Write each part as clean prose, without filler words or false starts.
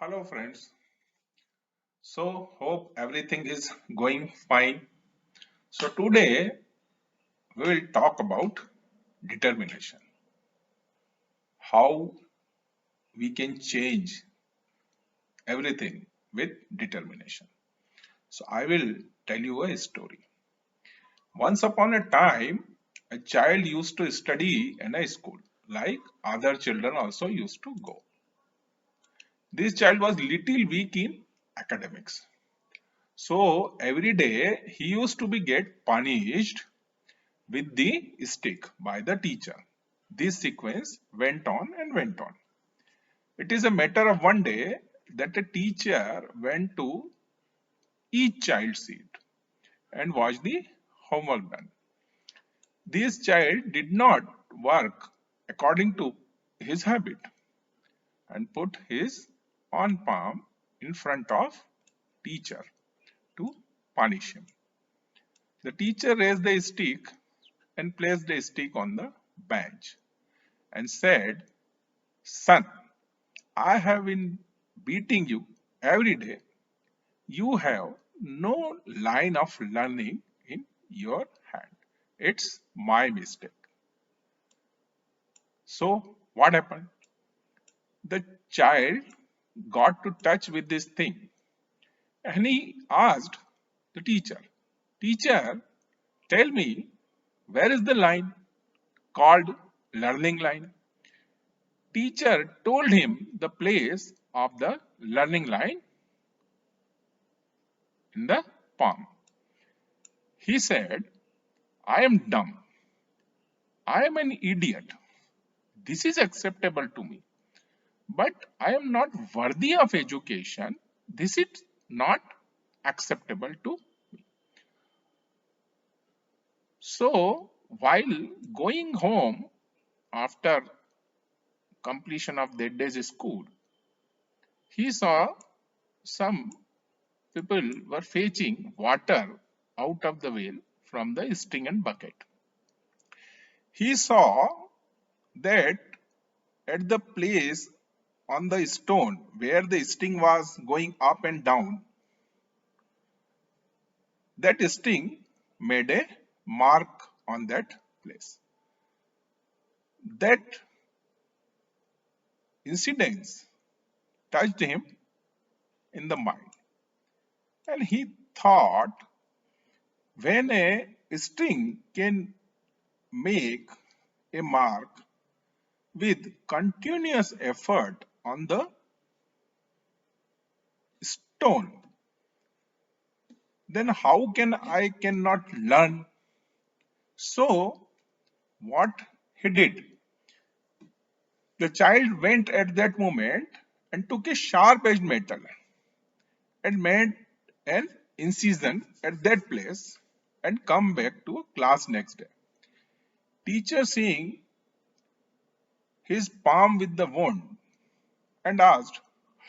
Hello friends. So hope everything is going fine. So today we will talk about determination. How we can change everything with determination. So I will tell you a story. Once upon a time a child used to study in a school like other children also used to go. This child was little weak in academics. So every day he used to be get punished with the stick by the teacher. This sequence went on and went on. It is a matter of one day that a teacher went to each child's seat and watched the homework done. This child did not work according to his habit and put his on palm in front of teacher to punish him. The teacher raised the stick and placed the stick on the bench and said, "Son, I have been beating you every day. You have no line of learning in your hand. It's my mistake." So, what happened? The child got to touch with this thing and he asked the teacher, "Teacher, tell me, where is the line called learning line?" Teacher told him the place of the learning line in the palm. He said, "I am dumb. I am an idiot. This is acceptable to me. But I am not worthy of education. This is not acceptable to." So, while going home after completion of that day's school, he saw some people were fetching water out of the well from the string and bucket. He saw that at the place on the stone where the sting was going up and down, that sting made a mark on that place. That incident touched him in the mind, and he thought, when a string can make a mark with continuous effort on the stone, then how can I cannot learn? So what he did, the child went at that moment and took a sharp edged metal and made an incision at that place and come back to class next day. Teacher seeing his palm with the wound and asked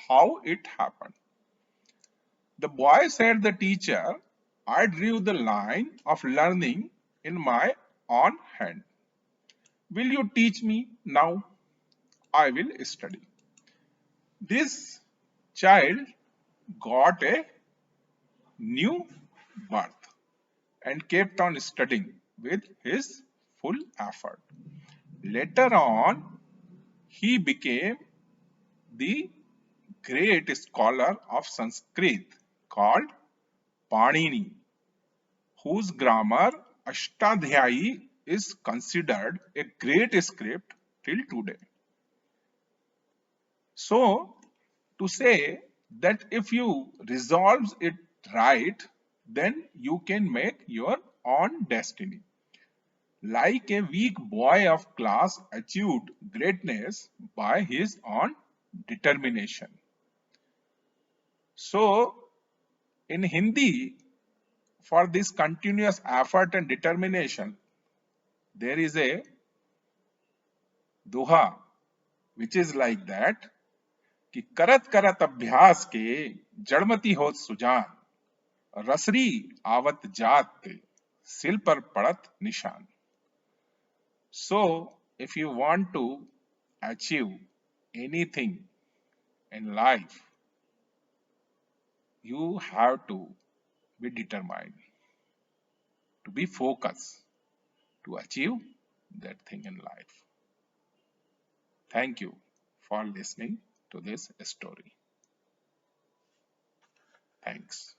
how it happened. The boy said, "The teacher, I drew the line of learning in my own hand. Will you teach me now? I will study." This child got a new birth and kept on studying with his full effort. Later on, he became the great scholar of Sanskrit called Panini, whose grammar Ashtadhyayi is considered a great script till today. So, to say that if you resolve it right, then you can make your own destiny. Like a weak boy of class achieved greatness by his own determination. So, in Hindi, for this continuous effort and determination, there is a Doha which is like that कि करत करत अभ्यास के जड़मती होत सुजान रसरी आवत जात ते सिल पर पड़त निशान. So if you want to achieve anything in life, You have to be determined, to be focused, to achieve that thing in life. Thank you for listening to this story. Thanks.